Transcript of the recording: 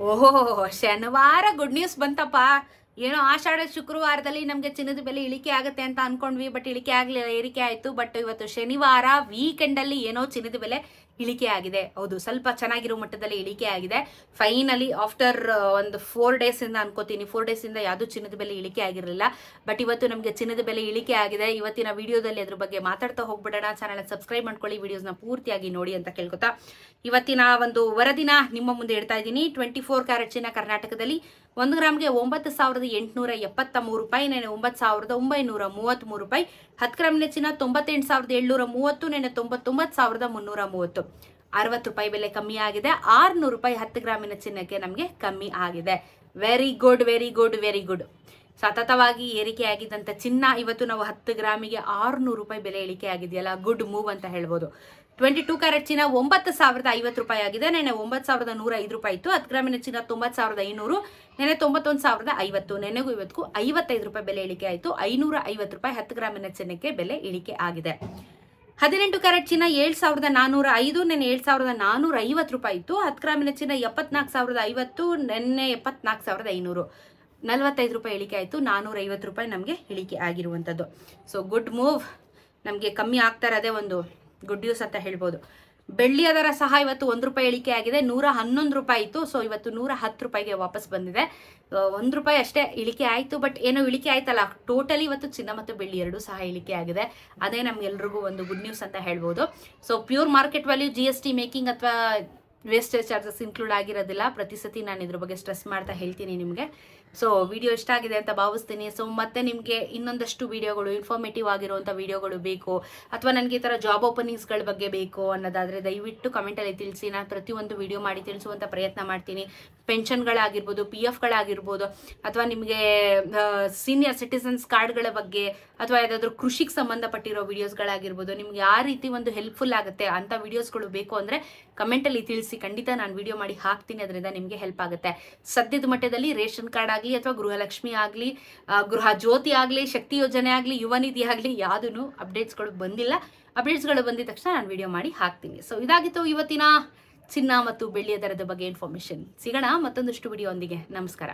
ಓಹೋ, ಶನಿವಾರ good news ಬಂತಪ್ಪ. ಏನೋ ಆಷಾಢ ಶುಕ್ರವಾರದಲ್ಲಿ ನಮಗೆ ಚಿನ್ನದ ಬೆಲೆ ಇಳಿಕೆ ಆಗುತ್ತೆ ಅಂತ ಅನ್ಕೊಂಡ್ವಿ, ಬಟ್ ಇಳಿಕೆ ಆಗಲಿಲ್ಲ, ಏರಿಕೆ ಆಯಿತು. ಬಟ್ ಇವತ್ತು ಶನಿವಾರ ವೀಕೆಂಡ್ ಅಲ್ಲಿ ಏನೋ ಚಿನ್ನದ ಬೆಲೆ ಇಳಿಕೆ ಆಗಿದೆ. ಹೌದು, ಸ್ವಲ್ಪ ಚೆನ್ನಾಗಿರೋ ಮಟ್ಟದಲ್ಲಿ ಇಳಿಕೆ ಆಗಿದೆ. ಫೈನಲಿ ಆಫ್ಟರ್ ಒಂದು 4 ಡೇಸ್ ಇಂದ ಅನ್ಕೋತೀನಿ, 4 ಡೇಸ್ ಇಂದ ಯಾವ್ದು ಚಿನ್ನದ ಬೆಲೆ ಇಳಿಕೆ ಆಗಿರಲಿಲ್ಲ. ಬಟ್ ಇವತ್ತು ನಮಗೆ ಚಿನ್ನದ ಬೆಲೆ ಇಳಿಕೆ ಆಗಿದೆ. ಇವತ್ತಿನ ವಿಡಿಯೋದಲ್ಲಿ ಅದ್ರ ಬಗ್ಗೆ ಮಾತಾಡ್ತಾ ಹೋಗ್ಬಿಡೋಣ. ಚಾನಲ್ ಸಬ್ಸ್ಕ್ರೈಬ್ ಮಾಡ್ಕೊಳ್ಳಿ, ವಿಡಿಯೋಸ್ನ ಪೂರ್ತಿಯಾಗಿ ನೋಡಿ ಅಂತ ಕೇಳ್ಕೊತಾ ಇವತ್ತಿನ ಒಂದು ವರದಿನ ನಿಮ್ಮ ಮುಂದೆ ಇಡ್ತಾ ಇದ್ದೀನಿ. 24 ಕ್ಯಾರೆಟ್ ಚಿನ್ನ ಕರ್ನಾಟಕದಲ್ಲಿ 1 ಗ್ರಾಮ್ಗೆ 9,873 ರೂಪಾಯಿ, ನೆನೆ 9,933 ರೂಪಾಯಿ. 10 ಗ್ರಾಮಿನ ಚಿನ್ನ 98,730, ನೆನೆ 99,330, 60 ರೂಪಾಯಿ ಬೆಲೆ ಕಮ್ಮಿ ಆಗಿದೆ. 600 ರೂಪಾಯಿ 10 ಗ್ರಾಮಿನ ಚಿನ್ನಕ್ಕೆ ನಮಗೆ ಕಮ್ಮಿ ಆಗಿದೆ. Very good, very good, very good. ಸತತವಾಗಿ ಏರಿಕೆ ಆಗಿದ್ದಂಥ ಚಿನ್ನ ಇವತ್ತು ನಾವು 10 ಗ್ರಾಮಿಗೆ 600 ರೂಪಾಯಿ ಬೆಲೆ ಇಳಿಕೆ ಆಗಿದೆಯಲ್ಲ, ಗುಡ್ ಮೂವ್ ಅಂತ ಹೇಳ್ಬೋದು. 22 ಕ್ಯಾರೆಟ್ ಚಿನ್ನ 9,050 ರೂಪಾಯಿ ಆಗಿದೆ, ನೆನೆ 9,105 ರೂಪಾಯಿ ಇತ್ತು. 10 ಗ್ರಾಮಿನ ಚಿನ್ನ 90,500, ನೆನೆ 91,050, ನೆನೆಗೂ ಇವತ್ತಿಗೂ 55 ರೂಪಾಯಿ ಬೆಲೆ ಇಳಿಕೆ ಆಯಿತು. 550 ರೂಪಾಯಿ 10 ಗ್ರಾಮಿನ ಚಿನ್ನಕ್ಕೆ ಬೆಲೆ ಇಳಿಕೆ ಆಗಿದೆ. 18 ಕ್ಯಾರೆಟ್ ಚಿನ್ನ 7,405, ನೆನೆ 7,450 ರೂಪಾಯಿ ಇತ್ತು. 10 ಗ್ರಾಮಿನ ಚಿನ್ನ 74,050, ನೆನ್ನೆ 74,500, 45 ರೂಪಾಯಿ ಇಳಿಕೆ ಆಯಿತು. 450 ರೂಪಾಯಿ ನಮಗೆ ಇಳಿಕೆ ಆಗಿರುವಂಥದ್ದು. ಸೊ ಗುಡ್ ಮೂವ್, ನಮಗೆ ಕಮ್ಮಿ ಆಗ್ತಾ ಇರೋದೇ ಒಂದು ಗುಡ್ ನ್ಯೂಸ್ ಅಂತ ಹೇಳ್ಬೋದು. ಬೆಳ್ಳಿಯ ದರ ಸಹ ಇವತ್ತು 1 ರೂಪಾಯಿ ಇಳಿಕೆ ಆಗಿದೆ. 111 ರೂಪಾಯಿ ಇತ್ತು, ಸೊ ಇವತ್ತು 110 ರೂಪಾಯಿಗೆ ವಾಪಸ್ ಬಂದಿದೆ. 1 ರೂಪಾಯಿ ಅಷ್ಟೇ ಇಳಿಕೆ ಆಯಿತು, ಬಟ್ ಏನೋ ಇಳಿಕೆ ಆಯ್ತಲ್ಲ, ಟೋಟಲಿ ಇವತ್ತು ಚಿನ್ನ ಮತ್ತು ಬೆಳ್ಳಿ ಎರಡೂ ಸಹ ಇಳಿಕೆ ಆಗಿದೆ. ಅದೇ ನಮ್ಗೆಲ್ರಿಗೂ ಒಂದು ಗುಡ್ ನ್ಯೂಸ್ ಅಂತ ಹೇಳ್ಬೋದು. So pure market value, GST making ಅಥವಾ ವೇಸ್ಟೇಜ್ ಚಾರ್ಜಸ್ ಇನ್ಕ್ಲೂಡ್ ಆಗಿರೋದಿಲ್ಲ. ಪ್ರತಿ ಸತಿ ನಾನು ಇದ್ರ ಬಗ್ಗೆ ಸ್ಟ್ರೆಸ್ ಮಾಡ್ತಾ ಹೇಳ್ತೀನಿ ನಿಮಗೆ. ಸೊ ವಿಡಿಯೋ ಇಷ್ಟ ಆಗಿದೆ ಅಂತ ಭಾವಿಸ್ತೀನಿ. ಸೊ ಮತ್ತೆ ನಿಮಗೆ ಇನ್ನೊಂದಷ್ಟು ವಿಡಿಯೋಗಳು, ಇನ್ಫಾರ್ಮೇಟಿವ್ ಆಗಿರುವಂಥ ವಿಡಿಯೋಗಳು ಬೇಕು, ಅಥವಾ ನನಗೆ ಈ ಥರ ಜಾಬ್ ಓಪನಿಂಗ್ಸ್ಗಳ ಬಗ್ಗೆ ಬೇಕು ಅನ್ನೋದಾದರೆ ದಯವಿಟ್ಟು ಕಮೆಂಟಲ್ಲಿ ತಿಳಿಸಿ. ನಾನು ಪ್ರತಿಯೊಂದು ವಿಡಿಯೋ ಮಾಡಿ ತಿಳಿಸುವಂಥ ಪ್ರಯತ್ನ ಮಾಡ್ತೀನಿ. ಪೆನ್ಷನ್ಗಳಾಗಿರ್ಬೋದು, PF ಅಥವಾ ನಿಮಗೆ ಸೀನಿಯರ್ ಸಿಟಿಸನ್ಸ್ ಕಾರ್ಡ್ಗಳ ಬಗ್ಗೆ, ಅಥವಾ ಯಾವುದಾದ್ರೂ ಕೃಷಿಗೆ ಸಂಬಂಧಪಟ್ಟಿರೋ ವಿಡಿಯೋಸ್ಗಳಾಗಿರ್ಬೋದು, ನಿಮ್ಗೆ ಯಾವ ರೀತಿ ಒಂದು ಹೆಲ್ಪ್ಫುಲ್ ಆಗುತ್ತೆ ಅಂತ ವಿಡಿಯೋಸ್ಗಳು ಬೇಕು ಅಂದರೆ ಕಮೆಂಟಲ್ಲಿ ತಿಳಿಸಿ. ಖಂಡಿತ ನಾನು ವಿಡಿಯೋ ಮಾಡಿ ಹಾಕ್ತೀನಿ, ಅದರಿಂದ ನಿಮಗೆ ಹೆಲ್ಪ್ ಆಗುತ್ತೆ. ಸದ್ಯದ ಮಟ್ಟದಲ್ಲಿ ರೇಷನ್ ಕಾರ್ಡ್ ಆಗಲಿ, ಅಥವಾ ಗೃಹಲಕ್ಷ್ಮಿ ಆಗಲಿ, ಗೃಹ ಜ್ಯೋತಿ ಆಗಲಿ, ಶಕ್ತಿ ಯೋಜನೆ ಆಗಲಿ, ಯುವ ನಿಧಿ ಆಗಲಿ, ಯಾವುದೂ ಅಪ್ಡೇಟ್ಸ್ಗಳು ಬಂದಿಲ್ಲ. ಅಪ್ಡೇಟ್ಸ್ಗಳು ಬಂದಿದ ತಕ್ಷಣ ನಾನು ವಿಡಿಯೋ ಮಾಡಿ ಹಾಕ್ತೀನಿ. ಸೊ ಇದಾಗಿತ್ತು ಇವತ್ತಿನ ಚಿನ್ನ ಮತ್ತು ಬೆಳ್ಳಿಯ ದರದ ಬಗ್ಗೆ ಇನ್ಫಾರ್ಮೇಷನ್. ಸಿಗೋಣ ಮತ್ತೊಂದಷ್ಟು ವಿಡಿಯೋ ಒಂದಿಗೆ. ನಮಸ್ಕಾರ.